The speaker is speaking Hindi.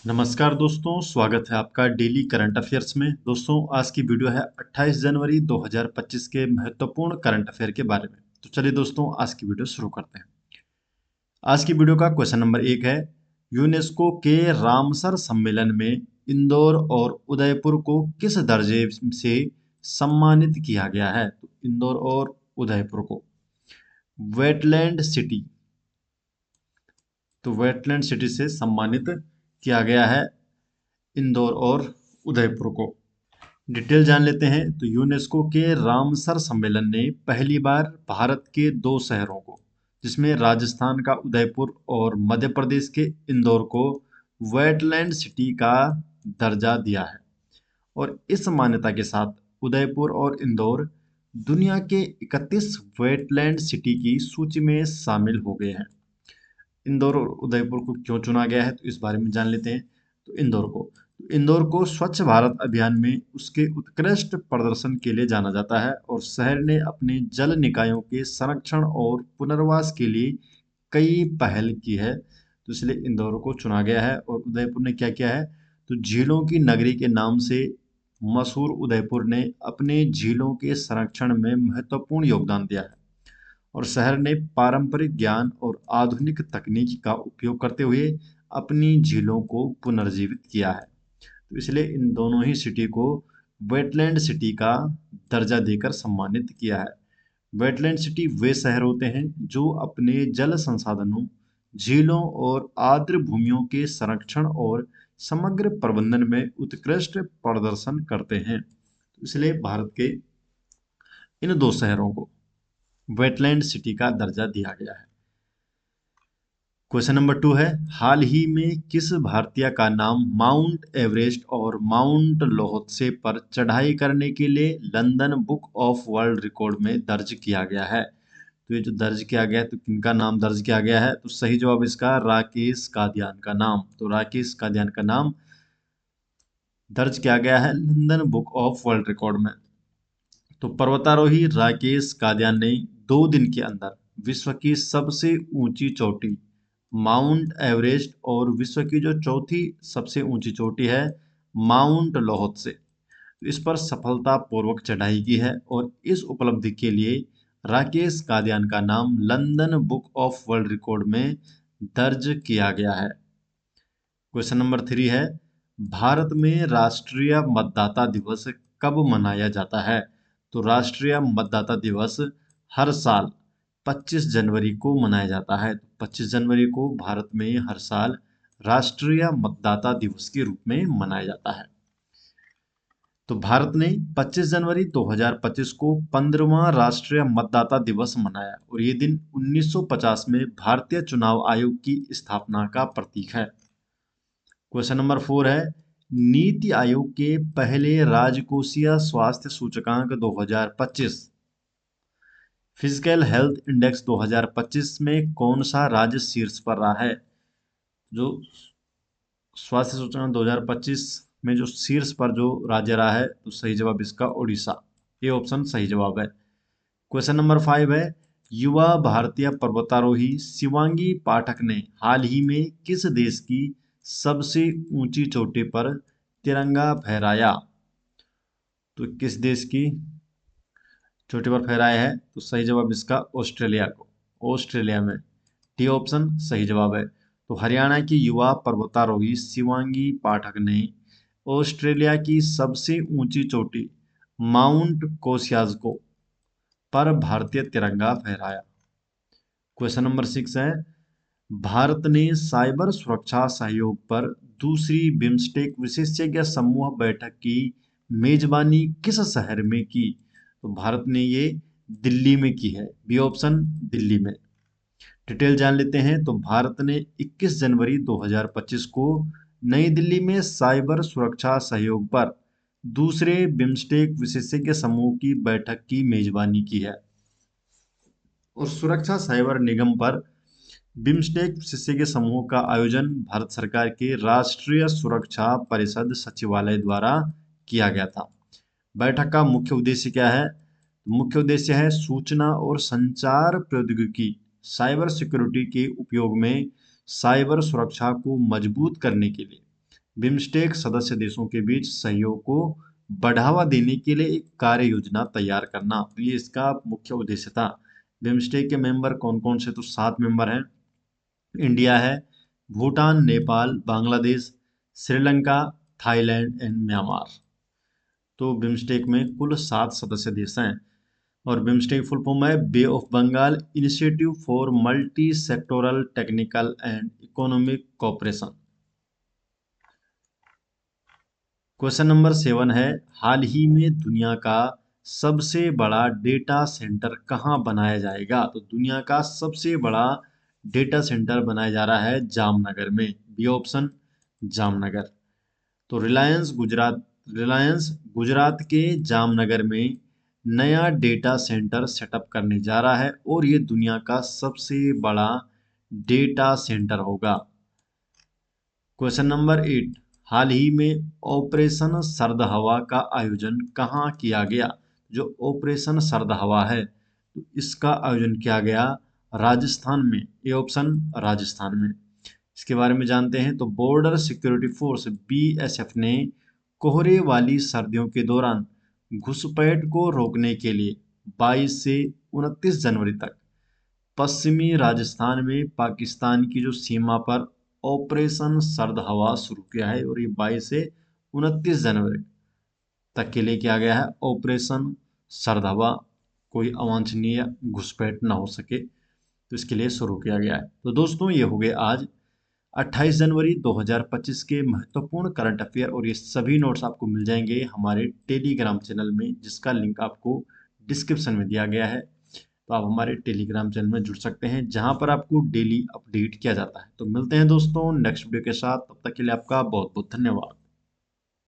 नमस्कार दोस्तों, स्वागत है आपका डेली करंट अफेयर्स में। दोस्तों, आज की वीडियो है 28 जनवरी 2025 के महत्वपूर्ण करंट अफेयर के बारे में। तो चलिए दोस्तों, आज की वीडियो शुरू करते हैं। आज की वीडियो का क्वेश्चन नंबर 1 है, यूनेस्को के रामसर सम्मेलन में इंदौर और उदयपुर को किस दर्जे से सम्मानित किया गया है? तो इंदौर और उदयपुर को वेटलैंड सिटी, तो वेटलैंड सिटी से सम्मानित किया गया है इंदौर और उदयपुर को। डिटेल जान लेते हैं। तो यूनेस्को के रामसर सम्मेलन ने पहली बार भारत के दो शहरों को, जिसमें राजस्थान का उदयपुर और मध्य प्रदेश के इंदौर को वेटलैंड सिटी का दर्जा दिया है। और इस मान्यता के साथ उदयपुर और इंदौर दुनिया के 31 वेटलैंड सिटी की सूची में शामिल हो गए हैं। इंदौर और उदयपुर को क्यों चुना गया है, तो इस बारे में जान लेते हैं। तो इंदौर को स्वच्छ भारत अभियान में उसके उत्कृष्ट प्रदर्शन के लिए जाना जाता है और शहर ने अपने जल निकायों के संरक्षण और पुनर्वास के लिए कई पहल की है, तो इसलिए इंदौर को चुना गया है। और उदयपुर ने क्या किया है, तो झीलों की नगरी के नाम से मशहूर उदयपुर ने अपने झीलों के संरक्षण में महत्वपूर्ण योगदान दिया है और शहर ने पारंपरिक ज्ञान और आधुनिक तकनीक का उपयोग करते हुए अपनी झीलों को पुनर्जीवित किया है। तो इसलिए इन दोनों ही सिटी को वेटलैंड सिटी का दर्जा देकर सम्मानित किया है। वेटलैंड सिटी वे शहर होते हैं जो अपने जल संसाधनों, झीलों और आर्द्र भूमियों के संरक्षण और समग्र प्रबंधन में उत्कृष्ट प्रदर्शन करते हैं। तो इसलिए भारत के इन दो शहरों को वेटलैंड सिटी का दर्जा दिया गया है। क्वेश्चन नंबर 2 है, हाल ही में किस भारतीय का नाम माउंट एवरेस्ट और माउंट लोहत्से पर चढ़ाई करने के लिए London book of world record में दर्ज किया गया है? तो ये जो दर्ज किया गया है, तो किनका नाम दर्ज किया गया है? तो सही जवाब इसका राकेश कादियान का नाम। तो राकेश कादियान का नाम दर्ज किया गया है London book of world record में। तो पर्वतारोही राकेश कादियान ने 2 दिन के अंदर विश्व की सबसे ऊंची चोटी माउंट एवरेस्ट और विश्व की जो चौथी सबसे ऊंची चोटी है माउंट लोहत्से, इस पर सफलतापूर्वक चढ़ाई की है और इस उपलब्धि के लिए राकेश कादियान का नाम London book of world record में दर्ज किया गया है। क्वेश्चन नंबर 3 है, भारत में राष्ट्रीय मतदाता दिवस कब मनाया जाता है? तो राष्ट्रीय मतदाता दिवस हर साल 25 जनवरी को मनाया जाता है। 25 जनवरी को भारत में हर साल राष्ट्रीय मतदाता दिवस के रूप में मनाया जाता है। तो भारत ने 25 जनवरी 2025 को 15वां राष्ट्रीय मतदाता दिवस मनाया और ये दिन 1950 में भारतीय चुनाव आयोग की स्थापना का प्रतीक है। क्वेश्चन नंबर 4 है, नीति आयोग के पहले राजकोषीय स्वास्थ्य सूचकांक 2025 फिजिकल हेल्थ इंडेक्स 2025 में कौन सा राज्य शीर्ष पर रहा है? जो स्वास्थ्य सूचकांक 2025 में जो शीर्ष पर जो राज्य रहा है, तो सही जवाब इसका उड़ीसा, ये ऑप्शन सही जवाब है। क्वेश्चन नंबर 5 है, युवा भारतीय पर्वतारोही शिवांगी पाठक ने हाल ही में किस देश की सबसे ऊंची चोटी पर तिरंगा फहराया? तो किस देश की चोटी पर फहराया है? तो सही जवाब इसका ऑस्ट्रेलिया को, ऑस्ट्रेलिया में, डी ऑप्शन सही जवाब है। तो हरियाणा की युवा पर्वतारोही शिवांगी पाठक ने ऑस्ट्रेलिया की सबसे ऊंची चोटी माउंट कोसियाजको पर भारतीय तिरंगा फहराया। क्वेश्चन नंबर 6 है, भारत ने साइबर सुरक्षा सहयोग पर दूसरी बिम्स्टेक विशेषज्ञ समूह बैठक की मेजबानी किस शहर में की? तो भारत ने ये दिल्ली में की है, बी ऑप्शन दिल्ली में। डिटेल जान लेते हैं। तो भारत ने 21 जनवरी 2025 को नई दिल्ली में साइबर सुरक्षा सहयोग पर दूसरे बिम्स्टेक विशेषज्ञ समूह की बैठक की मेजबानी की है और सुरक्षा साइबर निगम पर बिम्स्टेक विशेषज्ञ समूह का आयोजन भारत सरकार के राष्ट्रीय सुरक्षा परिषद सचिवालय द्वारा किया गया था। बैठक का मुख्य उद्देश्य क्या है? मुख्य उद्देश्य है सूचना और संचार प्रौद्योगिकी साइबर सिक्योरिटी के उपयोग में साइबर सुरक्षा को मजबूत करने के लिए बिम्स्टेक सदस्य देशों के बीच सहयोग को बढ़ावा देने के लिए एक कार्य योजना तैयार करना, तो ये इसका मुख्य उद्देश्य था। बिम्स्टेक के मेंबर कौन कौन से, तो 7 मेंबर हैं। इंडिया है, Bhutan, Nepal, Bangladesh, Sri Lanka, Thailand and Myanmar. तो बिम्स्टेक में कुल 7 सदस्य देश हैं। और बिम्स्टेक फुल फॉर्म है bay of Bengal initiative for multi sectoral technical and economic cooperation. Question number 7 है, हाल ही में दुनिया का सबसे बड़ा डेटा सेंटर कहाँ बनाया जाएगा? तो दुनिया का सबसे बड़ा डेटा सेंटर बनाया जा रहा है जामनगर में। B option Jamnagar. तो रिलायंस गुजरात के जामनगर में नया डेटा सेंटर सेटअप करने जा रहा है और ये दुनिया का सबसे बड़ा डेटा सेंटर होगा। क्वेश्चन नंबर 8, हाल ही में ऑपरेशन सर्द हवा का आयोजन कहाँ किया गया? जो ऑपरेशन सर्द हवा है, तो इसका आयोजन किया गया राजस्थान में। ये ऑप्शन राजस्थान में। इसके बारे में जानते हैं। तो बॉर्डर सिक्योरिटी फोर्स बीएसएफ ने कोहरे वाली सर्दियों के दौरान घुसपैठ को रोकने के लिए 22 से 29 जनवरी तक पश्चिमी राजस्थान में पाकिस्तान की जो सीमा पर ऑपरेशन सर्द हवा शुरू किया है, और ये 22 से 29 जनवरी तक के लिए किया गया है ऑपरेशन सर्द हवा। कोई अवांछनीय घुसपैठ ना हो सके, तो इसके लिए शुरू किया गया है। तो दोस्तों, ये हो गए आज 28 जनवरी 2025 के महत्वपूर्ण करंट अफेयर, और ये सभी नोट्स आपको मिल जाएंगे हमारे टेलीग्राम चैनल में, जिसका लिंक आपको डिस्क्रिप्शन में दिया गया है। तो आप हमारे टेलीग्राम चैनल में जुड़ सकते हैं, जहां पर आपको डेली अपडेट किया जाता है। तो मिलते हैं दोस्तों नेक्स्ट वीडियो के साथ, तब तक के लिए आपका बहुत बहुत धन्यवाद।